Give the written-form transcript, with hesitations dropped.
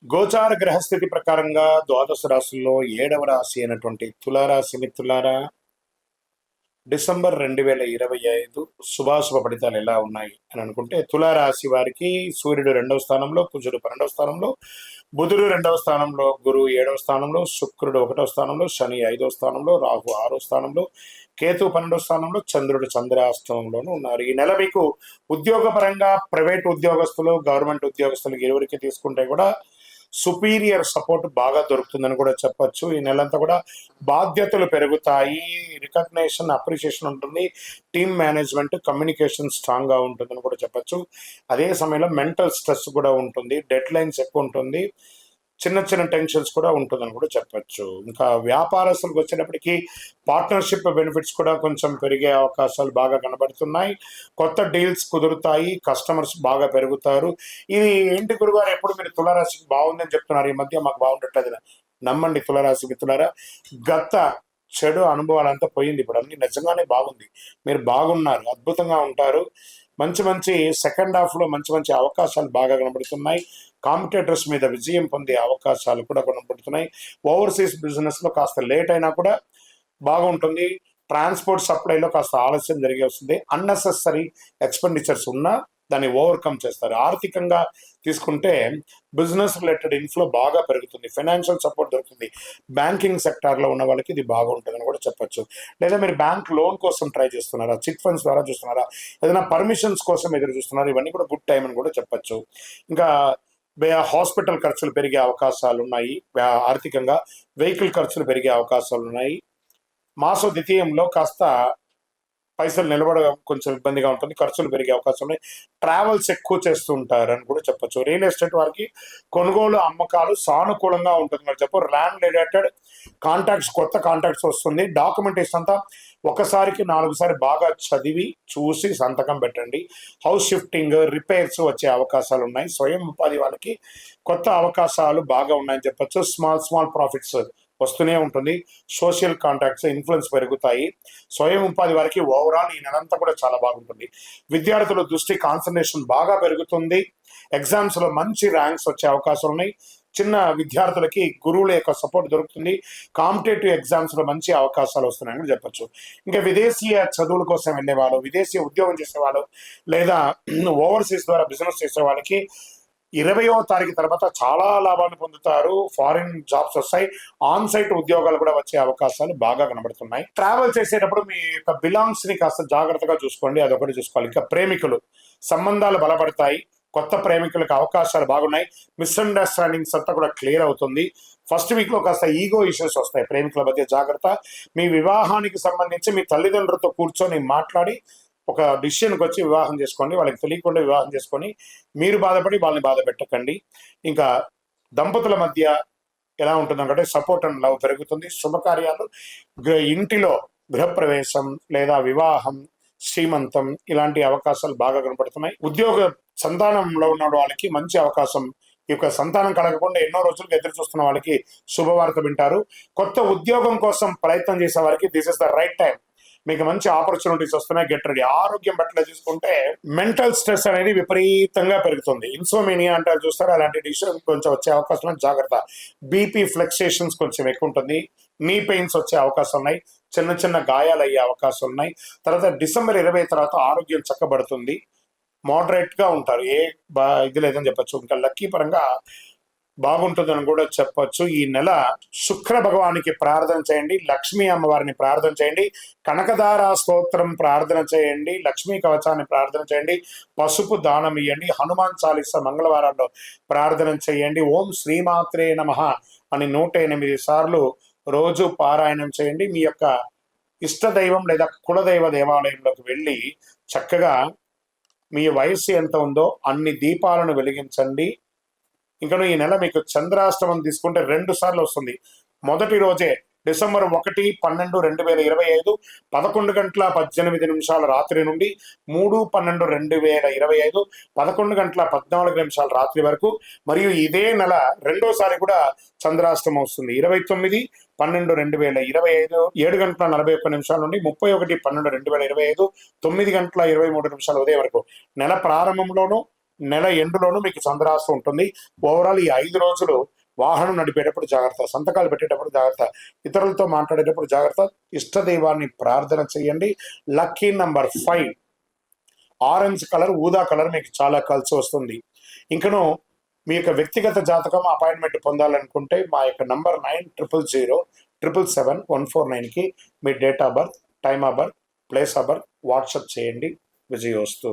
గోచార గ్రహస్థితి ప్రకారంగా ద్వాదశ రాశుల్లో 7వ రాశి అయినటువంటి తులారాశి మిత్రులారా, డిసెంబర్ 2025 శుభాశుభ ఫలితాలు ఎలా ఉన్నాయి అని అనుకుంటే, తులారాశి వారికి సూర్యుడు 2వ స్థానంలో, కుజుడు 12వ స్థానంలో, బుధుడు 2వ స్థానంలో, గురువు 7వ స్థానంలో, శుక్రుడు 1వ స్థానంలో, శని 5వ స్థానంలో, రాహు 6వ స్థానంలో, కేతు 12వ స్థానంలో, చంద్రుడు చంద్రాష్టమంలోనూ ఉన్నారు. ఈ నెల మీకు ఉద్యోగపరంగా ప్రైవేట్ ఉద్యోగస్తులు, గవర్నమెంట్ ఉద్యోగస్తులు ఇరువురికి తీసుకుంటే కూడా సుపీరియర్ సపోర్ట్ బాగా దొరుకుతుందని కూడా చెప్పొచ్చు. ఈ నెలంతా కూడా బాధ్యతలు పెరుగుతాయి, రికగ్నేషన్, అప్రిషియేషన్ ఉంటుంది, టీమ్ మేనేజ్మెంట్, కమ్యూనికేషన్ స్ట్రాంగ్గా ఉంటుందని కూడా చెప్పొచ్చు. అదే సమయంలో మెంటల్ స్ట్రెస్ కూడా ఉంటుంది, డెడ్ లైన్స్ ఎక్కువ ఉంటుంది, చిన్న చిన్న టెన్షన్స్ కూడా ఉంటుందని కూడా చెప్పొచ్చు. ఇంకా వ్యాపారస్తులకు వచ్చేటప్పటికి పార్ట్నర్షిప్ బెనిఫిట్స్ కూడా కొంచెం పెరిగే అవకాశాలు బాగా కనబడుతున్నాయి. కొత్త డీల్స్ కుదురుతాయి, కస్టమర్స్ బాగా పెరుగుతారు. ఇది ఏంటి గురుగారు, ఎప్పుడు మీరు తులారాశికి బాగుందని చెప్తున్నారు, ఈ మధ్య మాకు బాగుండట్లేదు. నమ్మండి తులారాశి మిత్రులారా, గత చెడు అనుభవాలంతా పోయింది. ఇప్పుడు అన్ని నిజంగానే బాగుంది. మీరు బాగున్నారు, అద్భుతంగా ఉంటారు. మంచి మంచి సెకండ్ హాఫ్లో మంచి మంచి అవకాశాలు బాగా కనబడుతున్నాయి. కాంపిటేటర్స్ మీద విజయం పొందే అవకాశాలు కూడా కనబడుతున్నాయి. ఓవర్సీస్ బిజినెస్లో కాస్త లేట్ అయినా కూడా బాగుంటుంది. ట్రాన్స్పోర్ట్ సప్లైలో కాస్త ఆలస్యం జరిగి వస్తుంది. అన్నెసెసరీ ఎక్స్పెండిచర్స్ ఉన్నా దాన్ని ఓవర్కమ్ చేస్తారు. ఆర్థికంగా తీసుకుంటే బిజినెస్ రిలేటెడ్ ఇన్ఫ్లో బాగా పెరుగుతుంది, ఫైనాన్షియల్ సపోర్ట్ దొరుకుతుంది. బ్యాంకింగ్ సెక్టార్లో ఉన్న వాళ్ళకి ఇది బాగుంటుందని కూడా చెప్పొచ్చు. లేదా మీరు బ్యాంక్ లోన్ కోసం ట్రై చేస్తున్నారా, చిట్ ఫండ్స్ ద్వారా చూస్తున్నారా, ఏదైనా పర్మిషన్స్ కోసం ఎదురు చూస్తున్నారా, ఇవన్నీ కూడా గుడ్ టైం అని కూడా చెప్పొచ్చు. ఇంకా హాస్పిటల్ ఖర్చులు పెరిగే అవకాశాలు ఉన్నాయి. ఆర్థికంగా వెహికల్ ఖర్చులు పెరిగే అవకాశాలు ఉన్నాయి. మాస ద్వితీయంలో కాస్త పైసలు నిలబడడం కొంచెం ఇబ్బందిగా ఉంటుంది, ఖర్చులు పెరిగే అవకాశం ఉన్నాయి. ట్రావెల్స్ ఎక్కువ చేస్తూ ఉంటారు అని కూడా చెప్పొచ్చు. రియల్ ఎస్టేట్ వారికి కొనుగోలు అమ్మకాలు సానుకూలంగా ఉంటుంది మరి చెప్పు. ల్యాండ్ రిలేటెడ్ కాంటాక్ట్స్, కొత్త కాంటాక్ట్స్ వస్తుంది. డాక్యుమెంటేషన్ అంతా ఒకసారికి 4 సారి బాగా చదివి చూసి సంతకం పెట్టండి. హౌస్ షిఫ్టింగ్, రిపేర్స్ వచ్చే అవకాశాలు ఉన్నాయి. స్వయం ఉపాధి వాళ్ళకి కొత్త అవకాశాలు బాగా ఉన్నాయని చెప్పొచ్చు. స్మాల్ ప్రాఫిట్స్ వస్తూనే ఉంటుంది. సోషల్ కాంటాక్ట్స్, ఇన్ఫ్లుయెన్స్ పెరుగుతాయి. స్వయం ఉపాధి వారికి ఓవరాల్ ఈ నెలంతా కూడా చాలా బాగుంటుంది. విద్యార్థుల దృష్టి, కాన్సన్ట్రేషన్ బాగా పెరుగుతుంది. ఎగ్జామ్స్లో మంచి ర్యాంక్స్ వచ్చే అవకాశాలు ఉన్నాయి. చిన్న విద్యార్థులకి గురువుల యొక్క సపోర్ట్ దొరుకుతుంది. కాంపిటేటివ్ ఎగ్జామ్స్లో మంచి అవకాశాలు వస్తున్నాయని చెప్పొచ్చు. ఇంకా విదేశీయ చదువుల కోసం వెళ్ళేవాళ్ళు, విదేశీ ఉద్యోగం చేసేవాళ్ళు, లేదా ఓవర్సీస్ ద్వారా బిజినెస్ చేసే వాళ్ళకి 20వ తారీఖు తర్వాత చాలా లాభాలు పొందుతారు. ఫారిన్ జాబ్స్ వస్తాయి. ఆన్ సైట్ ఉద్యోగాలు కూడా వచ్చే అవకాశాలు బాగా కనబడుతున్నాయి. ట్రావెల్ చేసేటప్పుడు మీ యొక్క బిలాంగ్స్ ని కాస్త జాగ్రత్తగా చూసుకోండి, అదొకటి చూసుకోవాలి. ఇంకా ప్రేమికులు, సంబంధాలు బలపడతాయి. కొత్త ప్రేమికులకు అవకాశాలు బాగున్నాయి. మిస్అండర్స్టాండింగ్స్ అంతా కూడా క్లియర్ అవుతుంది. ఫస్ట్ వీక్ లో కాస్త ఈగో ఇష్యూస్ వస్తాయి, ప్రేమికుల మధ్య జాగ్రత్త. మీ వివాహానికి సంబంధించి మీ తల్లిదండ్రులతో కూర్చొని మాట్లాడి ఒక డిసిషన్కి వచ్చి వివాహం చేసుకోండి. వాళ్ళకి తెలియకుండా వివాహం చేసుకొని మీరు బాధపడి వాళ్ళని బాధ పెట్టకండి. ఇంకా దంపతుల మధ్య ఎలా ఉంటుందంటే సపోర్ట్ అండ్ లవ్ పెరుగుతుంది. శుభకార్యాలు, ఇంటిలో గృహప్రవేశం లేదా వివాహం, శ్రీమంతం ఇలాంటి అవకాశాలు బాగా కనపడుతున్నాయి. ఉద్యోగ సంతానంలో ఉన్న వాళ్ళకి మంచి అవకాశం. ఈ యొక్క సంతానం కలగకుండా ఎన్నో రోజులకు ఎదురు చూస్తున్న వాళ్ళకి శుభవార్త వింటారు. కొత్త ఉద్యోగం కోసం ప్రయత్నం చేసే వారికి this is the right time. మీకు మంచి ఆపర్చునిటీస్ వస్తున్నాయి, గెట్ రెడీ. ఆరోగ్యం పట్ల చూసుకుంటే మెంటల్ స్ట్రెస్ అనేది విపరీతంగా పెరుగుతుంది. ఇన్సోమేనియా అంటారు చూస్తారు, అలాంటి డిసిషన్ కొంచెం వచ్చే అవకాశం, జాగ్రత్త. బీపీ ఫ్లక్చుయేషన్స్ కొంచెం ఎక్కువ ఉంటుంది. నీ పెయిన్స్ వచ్చే అవకాశం ఉన్నాయి. చిన్న చిన్న గాయాలు అయ్యే అవకాశం ఉన్నాయి. తర్వాత డిసెంబర్ 20 తర్వాత ఆరోగ్యం చక్కబడుతుంది. మోడరేట్ గా ఉంటారు, ఇది లేదని చెప్పచ్చు. ఇంకా లక్కీ పరంగా బాగుంటుందని కూడా చెప్పొచ్చు. ఈ నెల శుక్ర భగవానికి ప్రార్థన చేయండి, లక్ష్మీ అమ్మవారిని ప్రార్థన చేయండి, కనకదార స్తోత్రం ప్రార్థన చేయండి, లక్ష్మీ కవచాన్ని ప్రార్థన చేయండి, పసుపు దానం ఇవ్వండి, హనుమాన్ చాలీసా మంగళవారాల్లో ప్రార్థన చేయండి. ఓం శ్రీమాత్రే నమః అని 108 సార్లు రోజు పారాయణం చేయండి. మీ యొక్క ఇష్టదైవం లేదా కులదైవ దేవాలయంలోకి వెళ్ళి చక్కగా మీ వయస్సు ఎంత ఉందో అన్ని దీపాలను వెలిగించండి. ఇంకా ఈ నెల మీకు చంద్రాష్టమం తీసుకుంటే 2 సార్లు వస్తుంది. మొదటి రోజే డిసెంబర్ 1/12/2025 11:18 రాత్రి నుండి 3/12/2025 11:14 రాత్రి వరకు, మరియు ఇదే నెల రెండోసారి కూడా చంద్రాష్టమం వస్తుంది. 29/12/2025 7:41 నుండి 31/12/2025 9:23 ఉదయం వరకు. నెల ప్రారంభంలోనూ నెల ఎండులోనూ మీకు చంద్రాస్తం ఉంటుంది. ఓవరాల్ ఈ 5 రోజులు వాహనం నడిపేటప్పుడు జాగ్రత్త, సంతకాలు పెట్టేటప్పుడు జాగ్రత్త, ఇతరులతో మాట్లాడేటప్పుడు జాగ్రత్త, ఇష్టదైవాన్ని ప్రార్థన చేయండి. లక్కీ నంబర్ 5 ఆరెంజ్ కలర్, ఊదా కలర్ మీకు చాలా కలిసి వస్తుంది. ఇంకను మీ యొక్క వ్యక్తిగత జాతకం అపాయింట్మెంట్ పొందాలనుకుంటే మా యొక్క నంబర్ 9007777149కి మీ date of birth, time of birth, place of birth WhatsApp చేయండి. విజయోస్తు.